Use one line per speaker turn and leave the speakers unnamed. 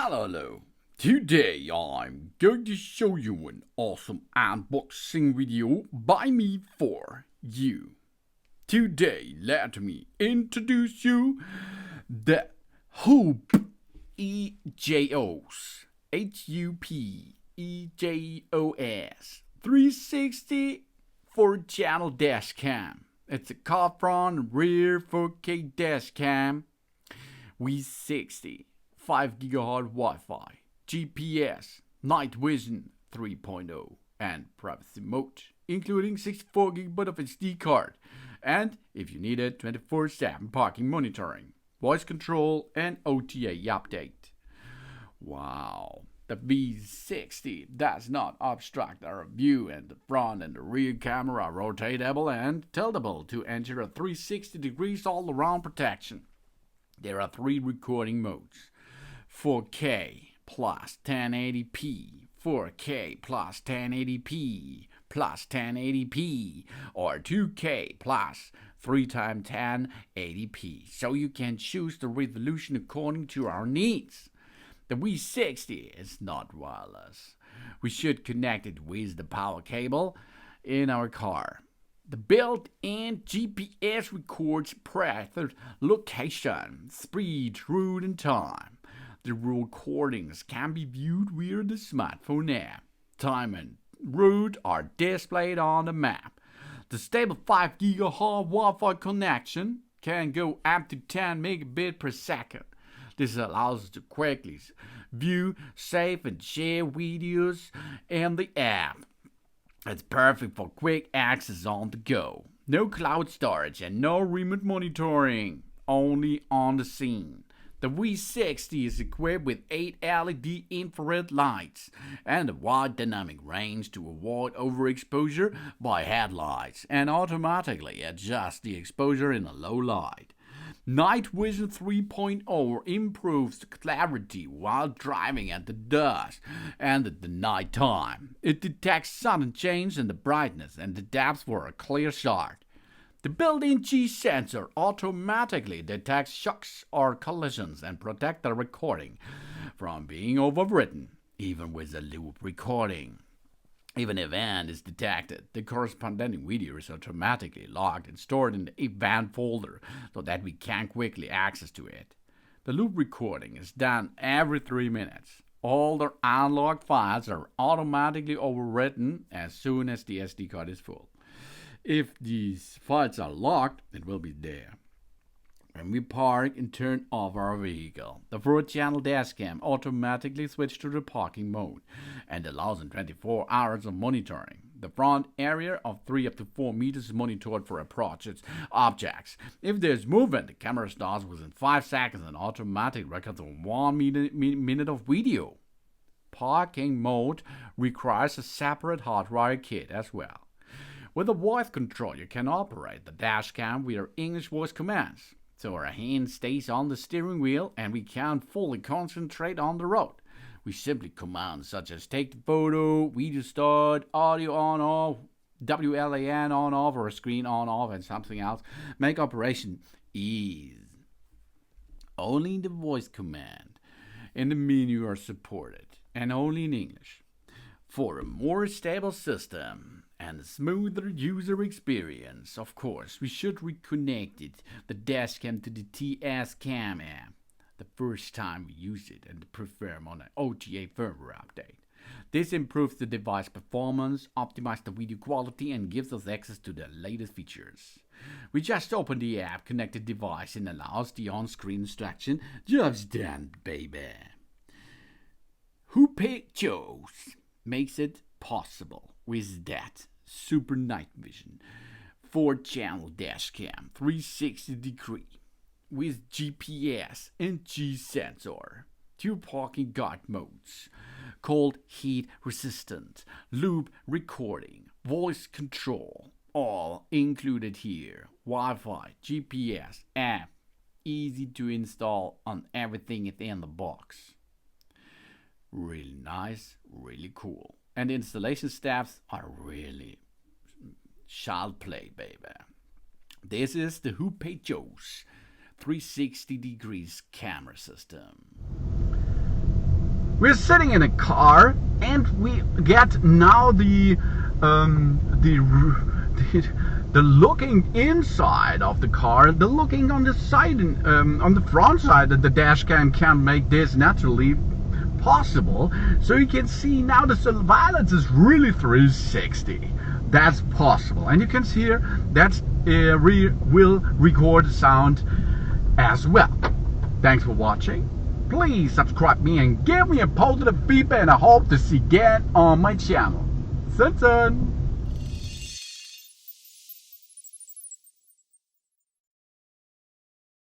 Hello. Today I'm going to show you an awesome unboxing video by me for you. Today let me introduce you the Hoop EJOS HUP EJOS 360 4-channel dash cam. It's a car front and rear 4K dash cam with 60 5 GHz Wi-Fi, GPS, night vision 3.0, and privacy mode, including 64 GB of SD card, and if you need it, 24/7 parking monitoring, voice control, and OTA update. Wow, the V60 does not obstruct our view, and the front and the rear camera are rotatable and tiltable to ensure a 360 degrees all-around protection. There are 3 recording modes: 4K plus 1080p, 4K plus 1080p plus 1080p, or 2K plus 3 times 1080p, so you can choose the resolution according to our needs. The V60 is not wireless. We should connect it with the power cable in our car. The built-in GPS records preferred location, speed, route, and time. The recordings can be viewed via the smartphone app. Time and route are displayed on the map. The stable 5 GHz Wi-Fi connection can go up to 10 megabits per second. This allows us to quickly view, save, and share videos in the app. It's perfect for quick access on the go. No cloud storage and no remote monitoring, only on the scene. The V60 is equipped with 8 LED infrared lights and a wide dynamic range to avoid overexposure by headlights and automatically adjust the exposure in a low light. Night Vision 3.0 improves the clarity while driving at the dusk and at the night time. It detects sudden change in the brightness and adapts for a clear shot. The built-in G sensor automatically detects shocks or collisions and protects the recording from being overwritten, even with a loop recording. If an event is detected, the corresponding video is automatically logged and stored in the event folder so that we can quickly access to it. The loop recording is done every 3 minutes. All the unlocked files are automatically overwritten as soon as the SD card is full. If these files are locked, it will be there. When we park and turn off our vehicle, the 4-channel dash cam automatically switches to the parking mode and allows 24 hours of monitoring. The front area of 3 up to 4 meters is monitored for approaches objects. If there's movement, the camera starts within 5 seconds and automatically records 1 minute of video. Parking mode requires a separate hardware kit as well. With a voice control, you can operate the dash cam via English voice commands, so our hand stays on the steering wheel and we can fully concentrate on the road. We simply commands such as take the photo, video start, audio on off, WLAN on off, or screen on off, and something else make operation easy. Only the voice command in the menu are supported, and only in English. For a more stable system and a smoother user experience, of course, we should reconnect the dash cam to the TS Cam app the first time we use it and perform on an OTA firmware update. This improves the device performance, optimizes the video quality, and gives us access to the latest features. We just open the app, connect the device, and allows the on-screen instruction. Job's done, baby. Hoop EJOS makes it possible with that super night vision 4-channel dash cam 360 degree with GPS and G sensor, 2 parking guard modes called heat resistant, loop recording, voice control, all included here. Wi-Fi, GPS, app, easy to install on everything in the box. Really nice, really cool. And the installation steps are really child play, baby. This is the Hoop EJOS 360 degrees camera system. We're sitting in a car and we get now the looking inside of the car, the looking on the side, on the front side that the dash cam can make this naturally possible. So you can see now the surveillance is really 360. That's possible, and you can see here that will record sound as well. Thanks for watching. Please subscribe me and give me a positive feedback, and I hope to see you again on my channel. Sun.